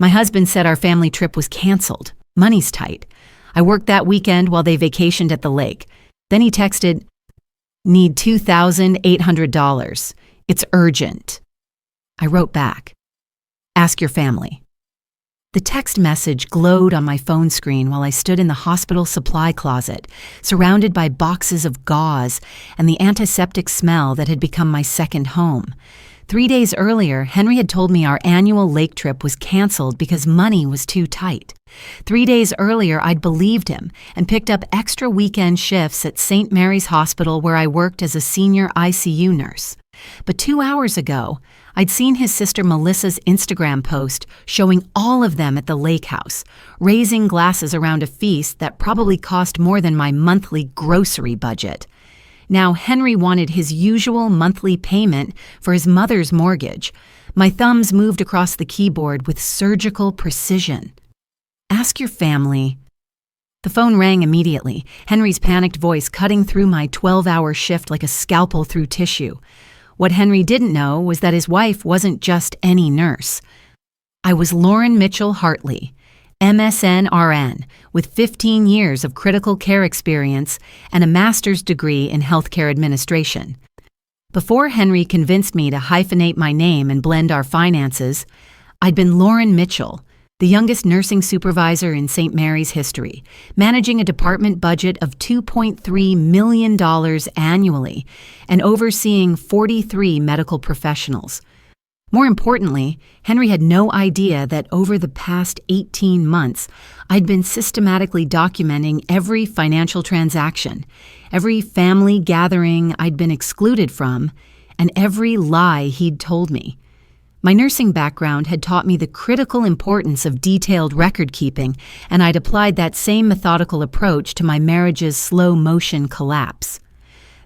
My husband said our family trip was canceled. Money's tight. I worked that weekend while they vacationed at the lake. Then he texted, "Need $2,800. It's urgent." I wrote back, "Ask your family." The text message glowed on my phone screen while I stood in the hospital supply closet, surrounded by boxes of gauze and the antiseptic smell that had become my second home. 3 days earlier, Henry had told me our annual lake trip was canceled because money was too tight. 3 days earlier, I'd believed him and picked up extra weekend shifts at St. Mary's Hospital where I worked as a senior ICU nurse. But 2 hours ago, I'd seen his sister Melissa's Instagram post showing all of them at the lake house, raising glasses around a feast that probably cost more than my monthly grocery budget. Now Henry wanted his usual monthly payment for his mother's mortgage. My thumbs moved across the keyboard with surgical precision. "Ask your family." The phone rang immediately, Henry's panicked voice cutting through my 12-hour shift like a scalpel through tissue. What Henry didn't know was that his wife wasn't just any nurse. I was Lauren Mitchell Hartley, MSN RN, with 15 years of critical care experience and a master's degree in healthcare administration. Before Henry convinced me to hyphenate my name and blend our finances, I'd been Lauren Mitchell, the youngest nursing supervisor in St. Mary's history, managing a department budget of $2.3 million annually and overseeing 43 medical professionals. More importantly, Henry had no idea that over the past 18 months, I'd been systematically documenting every financial transaction, every family gathering I'd been excluded from, and every lie he'd told me. My nursing background had taught me the critical importance of detailed record-keeping, and I'd applied that same methodical approach to my marriage's slow-motion collapse.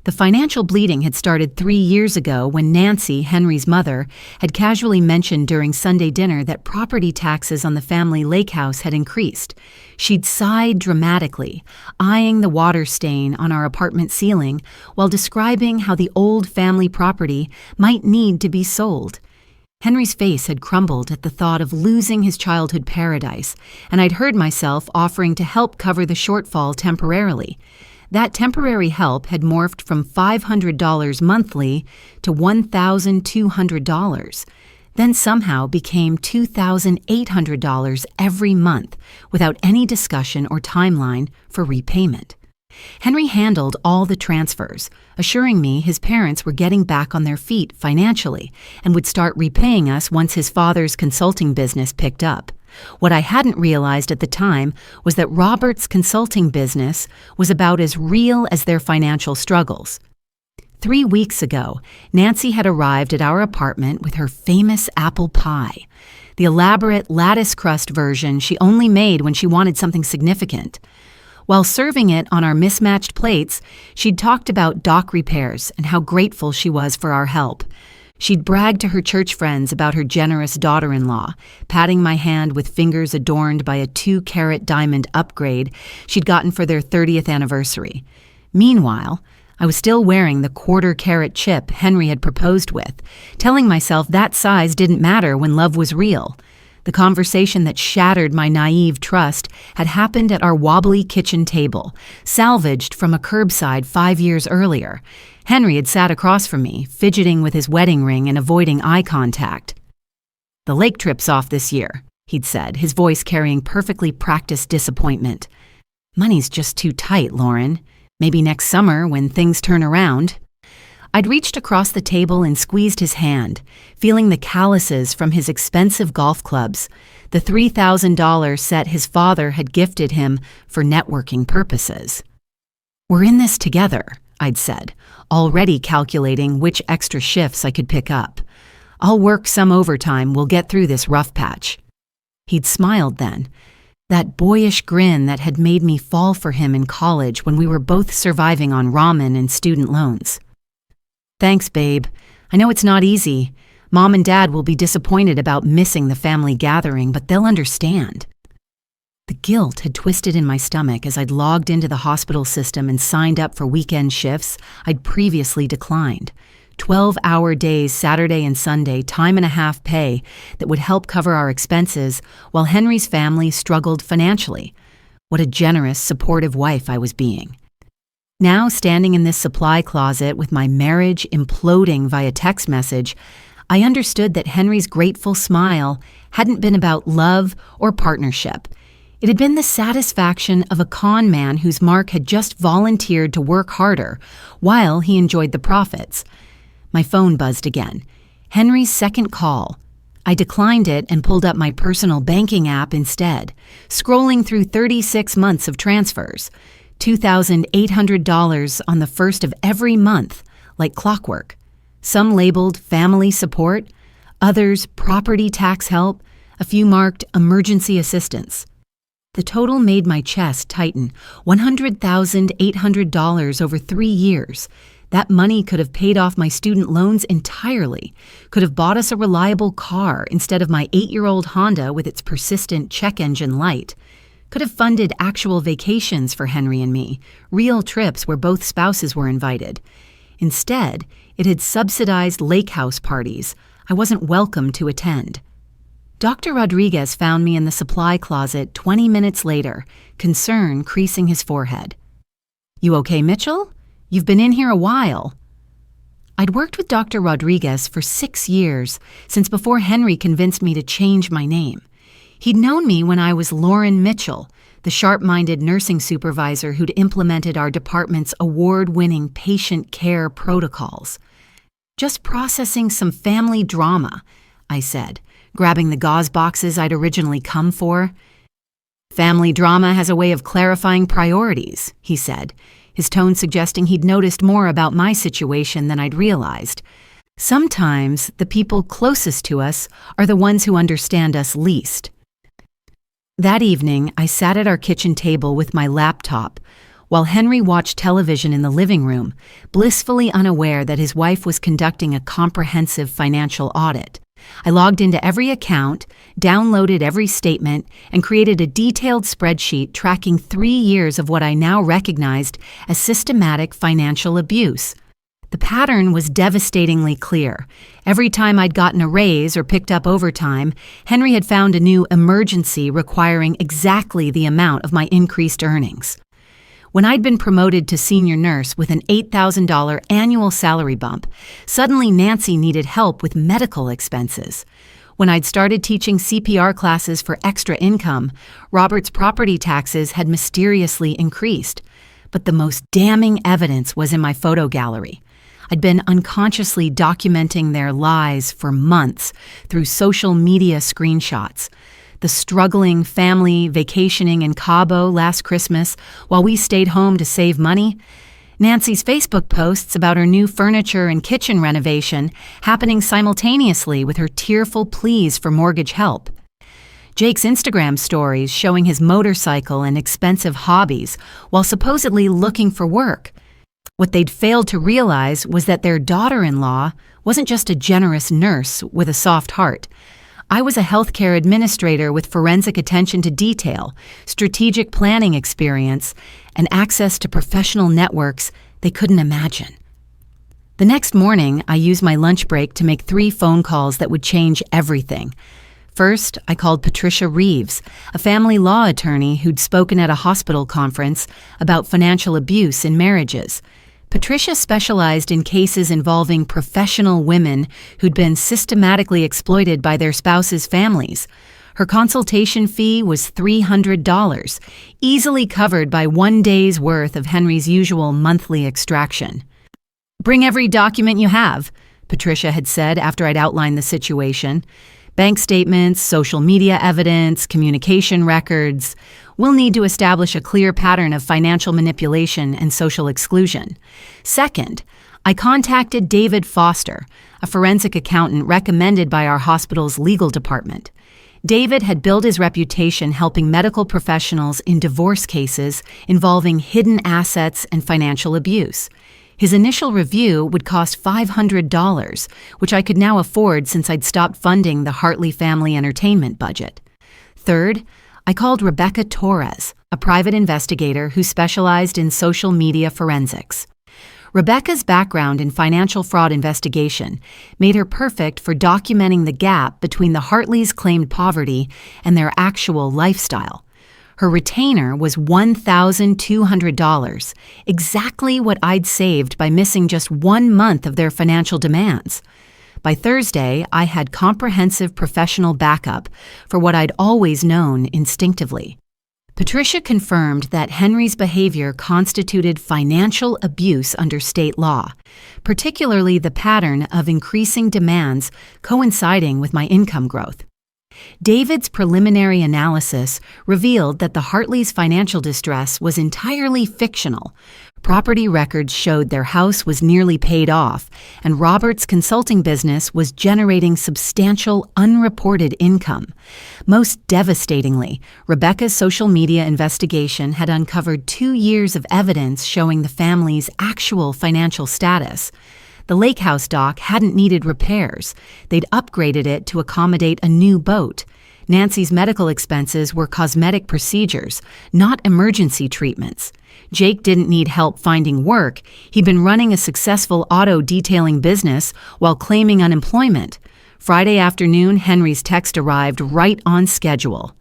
The financial bleeding had started 3 years ago when Nancy, Henry's mother, had casually mentioned during Sunday dinner that property taxes on the family lake house had increased. She'd sighed dramatically, eyeing the water stain on our apartment ceiling while describing how the old family property might need to be sold. Henry's face had crumbled at the thought of losing his childhood paradise, and I'd heard myself offering to help cover the shortfall temporarily. That temporary help had morphed from $500 monthly to $1,200, then somehow became $2,800 every month without any discussion or timeline for repayment. Henry handled all the transfers, assuring me his parents were getting back on their feet financially and would start repaying us once his father's consulting business picked up. What I hadn't realized at the time was that Robert's consulting business was about as real as their financial struggles. 3 weeks ago, Nancy had arrived at our apartment with her famous apple pie, the elaborate lattice crust version she only made when she wanted something significant. While serving it on our mismatched plates, she'd talked about dock repairs and how grateful she was for our help. She'd bragged to her church friends about her generous daughter-in-law, patting my hand with fingers adorned by a 2-carat diamond upgrade she'd gotten for their 30th anniversary. Meanwhile, I was still wearing the 1/4-carat chip Henry had proposed with, telling myself that size didn't matter when love was real. The conversation that shattered my naive trust had happened at our wobbly kitchen table, salvaged from a curbside 5 years earlier. Henry had sat across from me, fidgeting with his wedding ring and avoiding eye contact. "The lake trip's off this year," he'd said, his voice carrying perfectly practiced disappointment. "Money's just too tight, Lauren. Maybe next summer when things turn around." I'd reached across the table and squeezed his hand, feeling the calluses from his expensive golf clubs, the $3,000 set his father had gifted him for networking purposes. "We're in this together," I'd said, already calculating which extra shifts I could pick up. "I'll work some overtime, we'll get through this rough patch." He'd smiled then, that boyish grin that had made me fall for him in college when we were both surviving on ramen and student loans. "Thanks, babe. I know it's not easy. Mom and Dad will be disappointed about missing the family gathering, but they'll understand." The guilt had twisted in my stomach as I'd logged into the hospital system and signed up for weekend shifts I'd previously declined. 12-hour days Saturday and Sunday, time and a half pay that would help cover our expenses while Henry's family struggled financially. What a generous, supportive wife I was being. Now, standing in this supply closet with my marriage imploding via text message, I understood that Henry's grateful smile hadn't been about love or partnership. It had been the satisfaction of a con man whose Mark had just volunteered to work harder while he enjoyed the profits. My phone buzzed again. Henry's second call. I declined it and pulled up my personal banking app instead, scrolling through 36 months of transfers, $2,800 on the first of every month, like clockwork. Some labeled family support, others property tax help, a few marked emergency assistance. The total made my chest tighten, $100,800 over 3 years. That money could have paid off my student loans entirely, could have bought us a reliable car instead of my 8-year-old Honda with its persistent check engine light, could have funded actual vacations for Henry and me, real trips where both spouses were invited. Instead, it had subsidized lake house parties I wasn't welcome to attend. Dr. Rodriguez found me in the supply closet 20 minutes later, concern creasing his forehead. "You okay, Mitchell? You've been in here a while." I'd worked with Dr. Rodriguez for 6 years, since before Henry convinced me to change my name. He'd known me when I was Lauren Mitchell, the sharp-minded nursing supervisor who'd implemented our department's award-winning patient care protocols. "Just processing some family drama," I said, grabbing the gauze boxes I'd originally come for. "Family drama has a way of clarifying priorities," he said, his tone suggesting he'd noticed more about my situation than I'd realized. Sometimes the people closest to us are the ones who understand us least. That evening, I sat at our kitchen table with my laptop, while Henry watched television in the living room, blissfully unaware that his wife was conducting a comprehensive financial audit. I logged into every account, downloaded every statement, and created a detailed spreadsheet tracking 3 years of what I now recognized as systematic financial abuse. The pattern was devastatingly clear. Every time I'd gotten a raise or picked up overtime, Henry had found a new emergency requiring exactly the amount of my increased earnings. When I'd been promoted to senior nurse with an $8,000 annual salary bump, suddenly Nancy needed help with medical expenses. When I'd started teaching CPR classes for extra income, Robert's property taxes had mysteriously increased. But the most damning evidence was in my photo gallery. I'd been unconsciously documenting their lies for months through social media screenshots. The struggling family vacationing in Cabo last Christmas while we stayed home to save money. Nancy's Facebook posts about her new furniture and kitchen renovation happening simultaneously with her tearful pleas for mortgage help. Jake's Instagram stories showing his motorcycle and expensive hobbies while supposedly looking for work. What they'd failed to realize was that their daughter-in-law wasn't just a generous nurse with a soft heart. I was a healthcare administrator with forensic attention to detail, strategic planning experience, and access to professional networks they couldn't imagine. The next morning, I used my lunch break to make 3 phone calls that would change everything. First, I called Patricia Reeves, a family law attorney who'd spoken at a hospital conference about financial abuse in marriages. Patricia specialized in cases involving professional women who'd been systematically exploited by their spouses' families. Her consultation fee was $300, easily covered by 1 day's worth of Henry's usual monthly extraction. "Bring every document you have," Patricia had said after I'd outlined the situation. "Bank statements, social media evidence, communication records. We'll need to establish a clear pattern of financial manipulation and social exclusion." Second, I contacted David Foster, a forensic accountant recommended by our hospital's legal department. David had built his reputation helping medical professionals in divorce cases involving hidden assets and financial abuse. His initial review would cost $500, which I could now afford since I'd stopped funding the Hartley family entertainment budget. Third, I called Rebecca Torres, a private investigator who specialized in social media forensics. Rebecca's background in financial fraud investigation made her perfect for documenting the gap between the Hartleys' claimed poverty and their actual lifestyle. Her retainer was $1,200, exactly what I'd saved by missing just 1 month of their financial demands. By Thursday, I had comprehensive professional backup for what I'd always known instinctively. Patricia confirmed that Henry's behavior constituted financial abuse under state law, particularly the pattern of increasing demands coinciding with my income growth. David's preliminary analysis revealed that the Hartleys' financial distress was entirely fictional. Property records showed their house was nearly paid off, and Robert's consulting business was generating substantial unreported income. Most devastatingly, Rebecca's social media investigation had uncovered 2 years of evidence showing the family's actual financial status. The lake house dock hadn't needed repairs. They'd upgraded it to accommodate a new boat. Nancy's medical expenses were cosmetic procedures, not emergency treatments. Jake didn't need help finding work. He'd been running a successful auto detailing business while claiming unemployment. Friday afternoon, Henry's text arrived right on schedule.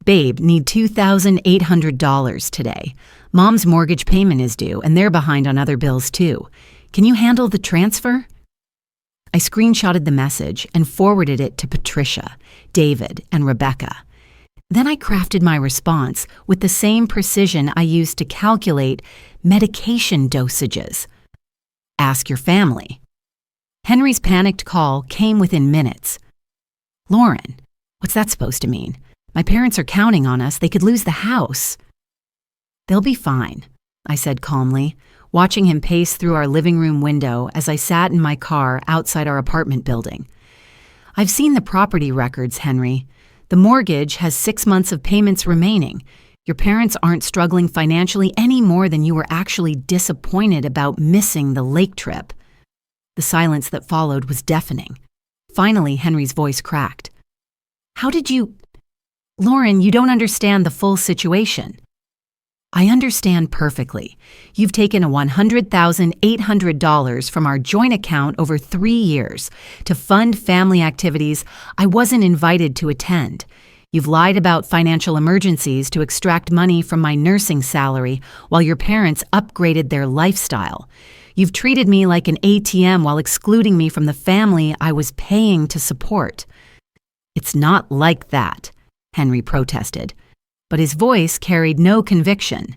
"Babe, need $2,800 today. Mom's mortgage payment is due, and they're behind on other bills too. Can you handle the transfer?" I screenshotted the message and forwarded it to Patricia, David, and Rebecca. Then I crafted my response with the same precision I used to calculate medication dosages. "Ask your family." Henry's panicked call came within minutes. "Lauren, what's that supposed to mean? My parents are counting on us. They could lose the house." "They'll be fine," I said calmly, watching him pace through our living room window as I sat in my car outside our apartment building. "I've seen the property records, Henry. The mortgage has 6 months of payments remaining. Your parents aren't struggling financially any more than you were actually disappointed about missing the lake trip." The silence that followed was deafening. Finally, Henry's voice cracked. "How did you—" "Lauren, you don't understand the full situation." "I understand perfectly. You've taken a $100,800 from our joint account over 3 years to fund family activities I wasn't invited to attend. You've lied about financial emergencies to extract money from my nursing salary while your parents upgraded their lifestyle. You've treated me like an ATM while excluding me from the family I was paying to support." "It's not like that," Henry protested. But his voice carried no conviction.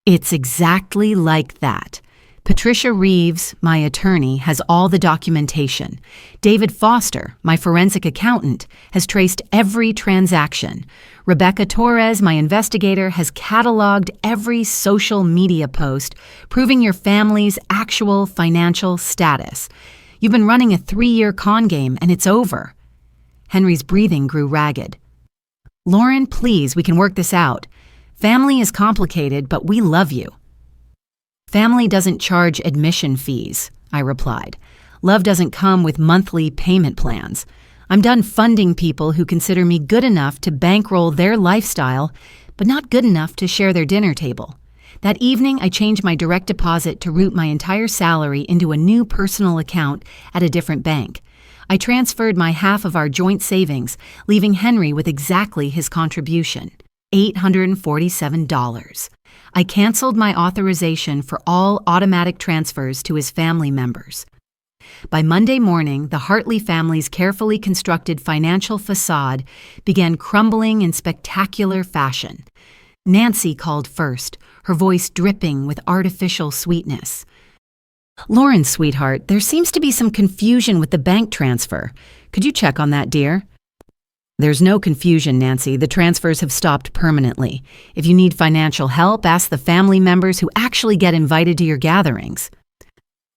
"It's exactly like that. Patricia Reeves, my attorney, has all the documentation. David Foster, my forensic accountant, has traced every transaction. Rebecca Torres, my investigator, has cataloged every social media post proving your family's actual financial status. You've been running a 3-year con game, and it's over." Henry's breathing grew ragged. "Lauren, please, we can work this out. Family is complicated, but we love you." "Family doesn't charge admission fees," I replied. "Love doesn't come with monthly payment plans. I'm done funding people who consider me good enough to bankroll their lifestyle, but not good enough to share their dinner table." That evening, I changed my direct deposit to route my entire salary into a new personal account at a different bank. I transferred my half of our joint savings, leaving Henry with exactly his contribution, $847. I canceled my authorization for all automatic transfers to his family members. By Monday morning, the Hartley family's carefully constructed financial facade began crumbling in spectacular fashion. Nancy called first, her voice dripping with artificial sweetness. "Lauren, sweetheart, there seems to be some confusion with the bank transfer. Could you check on that, dear?" "There's no confusion, Nancy. The transfers have stopped permanently. If you need financial help, ask the family members who actually get invited to your gatherings."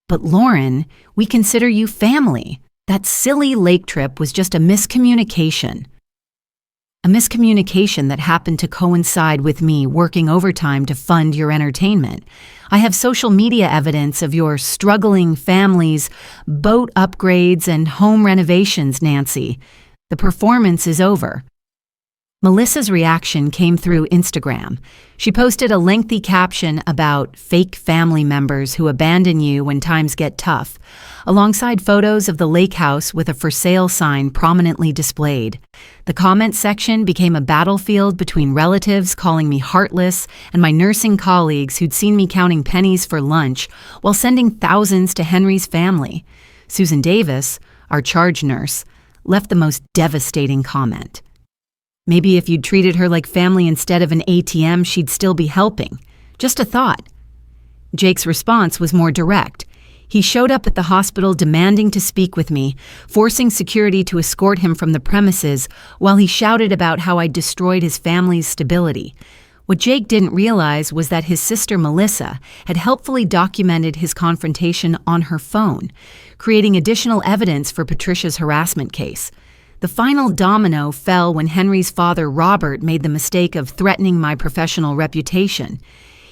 "But Lauren, we consider you family. That silly lake trip was just a miscommunication." "A miscommunication that happened to coincide with me working overtime to fund your entertainment. I have social media evidence of your struggling family's boat upgrades and home renovations, Nancy. The performance is over." Melissa's reaction came through Instagram. She posted a lengthy caption about fake family members who abandon you when times get tough, alongside photos of the lake house with a for sale sign prominently displayed. The comment section became a battlefield between relatives calling me heartless and my nursing colleagues who'd seen me counting pennies for lunch while sending thousands to Henry's family. Susan Davis, our charge nurse, left the most devastating comment. Maybe if you'd treated her like family instead of an ATM, she'd still be helping. Just a thought. Jake's response was more direct. He showed up at the hospital demanding to speak with me, forcing security to escort him from the premises while he shouted about how I destroyed his family's stability. What Jake didn't realize was that his sister Melissa had helpfully documented his confrontation on her phone, creating additional evidence for Patricia's harassment case. The final domino fell when Henry's father, Robert, made the mistake of threatening my professional reputation.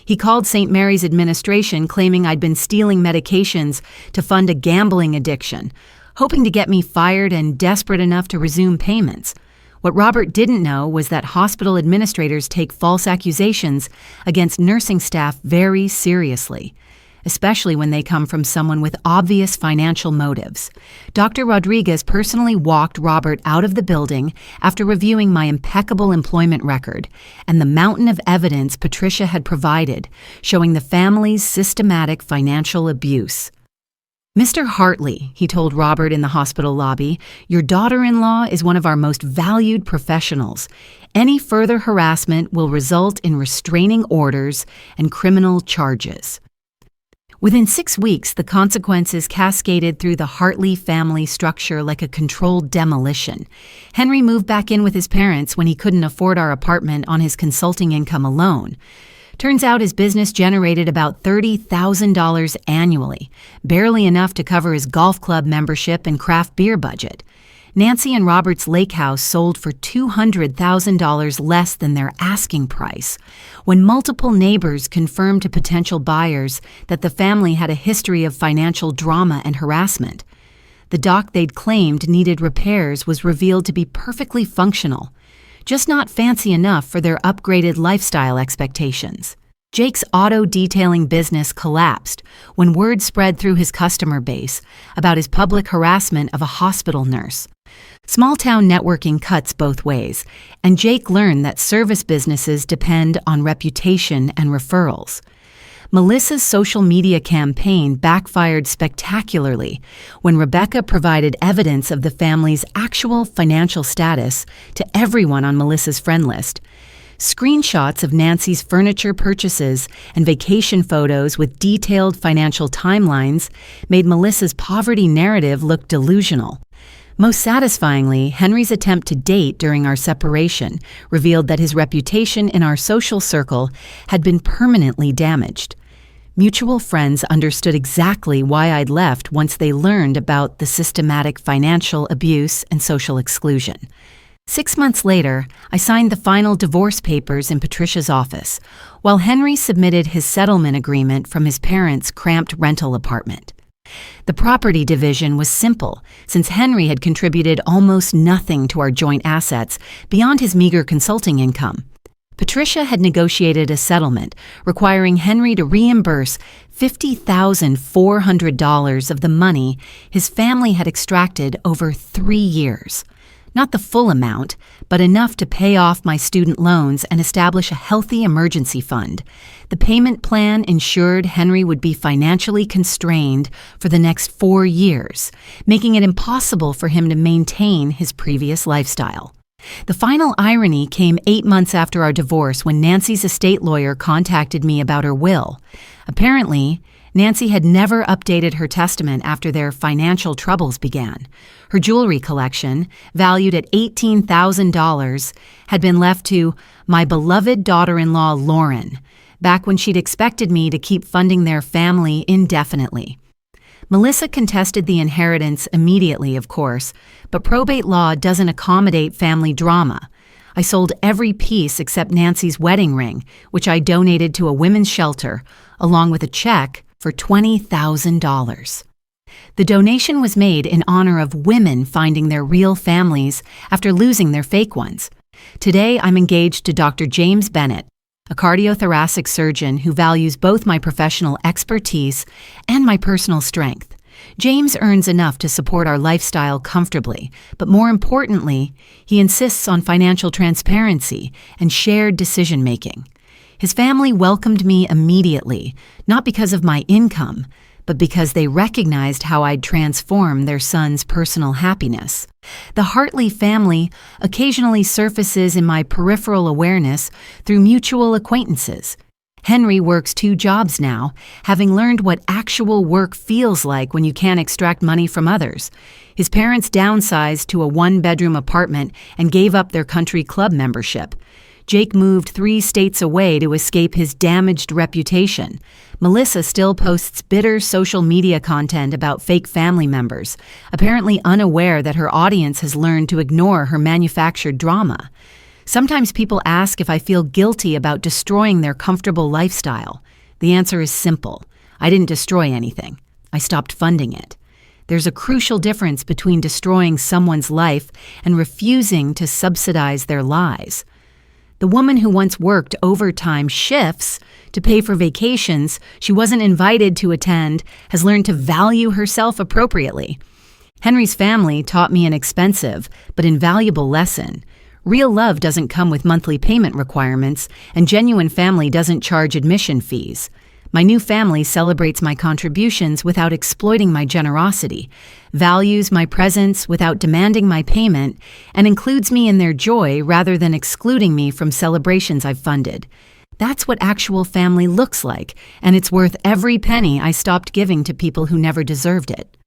He called St. Mary's administration claiming I'd been stealing medications to fund a gambling addiction, hoping to get me fired and desperate enough to resume payments. What Robert didn't know was that hospital administrators take false accusations against nursing staff very seriously, especially when they come from someone with obvious financial motives. Dr. Rodriguez personally walked Robert out of the building after reviewing my impeccable employment record and the mountain of evidence Patricia had provided, showing the family's systematic financial abuse. "Mr. Hartley," he told Robert in the hospital lobby, "your daughter-in-law is one of our most valued professionals. Any further harassment will result in restraining orders and criminal charges." Within 6 weeks, the consequences cascaded through the Hartley family structure like a controlled demolition. Henry moved back in with his parents when he couldn't afford our apartment on his consulting income alone. Turns out his business generated about $30,000 annually, barely enough to cover his golf club membership and craft beer budget. Nancy and Robert's lake house sold for $200,000 less than their asking price, when multiple neighbors confirmed to potential buyers that the family had a history of financial drama and harassment. The dock they'd claimed needed repairs was revealed to be perfectly functional, just not fancy enough for their upgraded lifestyle expectations. Jake's auto detailing business collapsed when word spread through his customer base about his public harassment of a hospital nurse. Small-town networking cuts both ways, and Jake learned that service businesses depend on reputation and referrals. Melissa's social media campaign backfired spectacularly when Rebecca provided evidence of the family's actual financial status to everyone on Melissa's friend list. Screenshots of Nancy's furniture purchases and vacation photos with detailed financial timelines made Melissa's poverty narrative look delusional. Most satisfyingly, Henry's attempt to date during our separation revealed that his reputation in our social circle had been permanently damaged. Mutual friends understood exactly why I'd left once they learned about the systematic financial abuse and social exclusion. 6 months later, I signed the final divorce papers in Patricia's office, while Henry submitted his settlement agreement from his parents' cramped rental apartment. The property division was simple, since Henry had contributed almost nothing to our joint assets beyond his meager consulting income. Patricia had negotiated a settlement requiring Henry to reimburse $50,400 of the money his family had extracted over 3 years. Not the full amount, but enough to pay off my student loans and establish a healthy emergency fund. The payment plan ensured Henry would be financially constrained for the next 4 years, making it impossible for him to maintain his previous lifestyle. The final irony came 8 months after our divorce when Nancy's estate lawyer contacted me about her will. Apparently, Nancy had never updated her testament after their financial troubles began. Her jewelry collection, valued at $18,000, had been left to my beloved daughter-in-law Lauren, back when she'd expected me to keep funding their family indefinitely. Melissa contested the inheritance immediately, of course, but probate law doesn't accommodate family drama. I sold every piece except Nancy's wedding ring, which I donated to a women's shelter, along with a check for $20,000. The donation was made in honor of women finding their real families after losing their fake ones. Today, I'm engaged to Dr. James Bennett, a cardiothoracic surgeon who values both my professional expertise and my personal strength. James earns enough to support our lifestyle comfortably, but more importantly, he insists on financial transparency and shared decision-making. His family welcomed me immediately, not because of my income, but because they recognized how I'd transform their son's personal happiness. The Hartley family occasionally surfaces in my peripheral awareness through mutual acquaintances. Henry works 2 jobs now, having learned what actual work feels like when you can't extract money from others. His parents downsized to a 1-bedroom apartment and gave up their country club membership. Jake moved 3 states away to escape his damaged reputation. Melissa still posts bitter social media content about fake family members, apparently unaware that her audience has learned to ignore her manufactured drama. Sometimes people ask if I feel guilty about destroying their comfortable lifestyle. The answer is simple. I didn't destroy anything. I stopped funding it. There's a crucial difference between destroying someone's life and refusing to subsidize their lies. The woman who once worked overtime shifts to pay for vacations she wasn't invited to attend has learned to value herself appropriately. Henry's family taught me an expensive but invaluable lesson. Real love doesn't come with monthly payment requirements, and genuine family doesn't charge admission fees. My new family celebrates my contributions without exploiting my generosity, values my presence without demanding my payment, and includes me in their joy rather than excluding me from celebrations I've funded. That's what actual family looks like, and it's worth every penny I stopped giving to people who never deserved it.